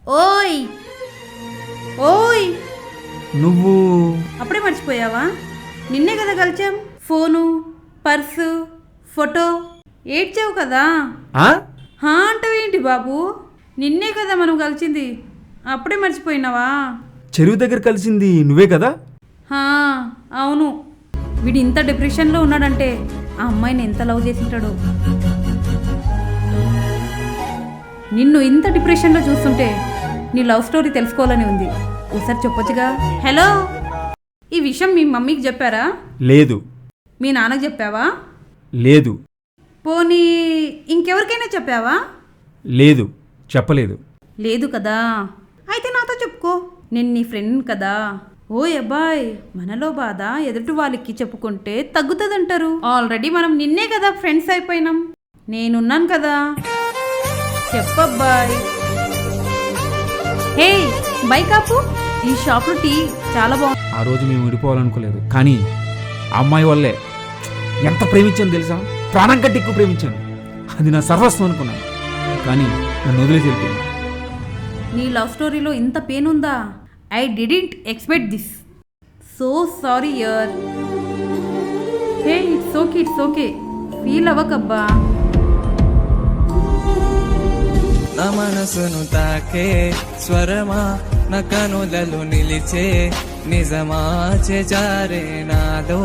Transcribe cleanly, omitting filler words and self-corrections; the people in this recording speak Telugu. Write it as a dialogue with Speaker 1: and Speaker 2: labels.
Speaker 1: ఓయ్ ఓయ్
Speaker 2: నువ్వు
Speaker 1: అప్పుడే మర్చిపోయావా? నిన్నే కదా కలిచాం. ఫోను, పర్సు, ఫోటో ఏడ్చావు కదా.
Speaker 2: ఆ?
Speaker 1: హా అంటావేంటి బాబు? నిన్నే కదా మనం కలిసింది, అప్పుడే మర్చిపోయినావా?
Speaker 2: చెరువు దగ్గర కలిసింది నువ్వే కదా?
Speaker 1: హా అవును. వీడు ఇంత డిప్రెషన్లో ఉన్నాడంటే ఆ అమ్మాయిని ఎంత లవ్ చేసింటాడు. నిన్ను ఇంత డిప్రెషన్లో చూస్తుంటే నీ లవ్ స్టోరీ తెలుసుకోవాలని ఉంది. ఒకసారి చెప్పొచ్చుగా. హలో, ఈ విషయం మీ మమ్మీకి చెప్పారా?
Speaker 2: లేదు.
Speaker 1: మీ నాన్నకి చెప్పావా?
Speaker 2: లేదు.
Speaker 1: పోనీ ఇంకెవరికైనా చెప్పావా?
Speaker 2: లేదు, చెప్పలేదు.
Speaker 1: లేదు కదా. అయితే నాతో చెప్పుకో, నేను నీ ఫ్రెండ్ కదా. ఓ అబ్బాయ్, మనలో బాధ ఎదుటి వాళ్ళకి చెప్పుకుంటే తగ్గుతుందంటారు. ఆల్రెడీ మనం నిన్నే కదా ఫ్రెండ్స్ అయిపోయినాం. నేనున్నాను కదా, చెప్పబ్బాయ్. హే బైక్ ఆపు. ఈ షాప్లో టీ చాలా బాగుంది.
Speaker 2: ఆ రోజు మేము విడిపోవాలనుకోలేదు, కానీ ఆ అమ్మాయి వల్లే ఎంత ప్రేమించాను తెలుసా? ప్రాణం కంటే ఎక్కువ ప్రేమించాను. అది నా సర్వస్వం అనుకున్నాను, కానీ నన్ను వదిలేసి వెళ్ళిపోయింది.
Speaker 1: నీ లవ్ స్టోరీలో ఇంత పెయిన్ ఉందా? I didn't expect this. So sorry యర్. హే ఇట్స్ ఓకే, ఫీల్ అవ్వకబ్బా.
Speaker 3: నా మనసును తాకే స్వరమా, నా కనులలో నిలిచే నిజమా, చేజారే నాలో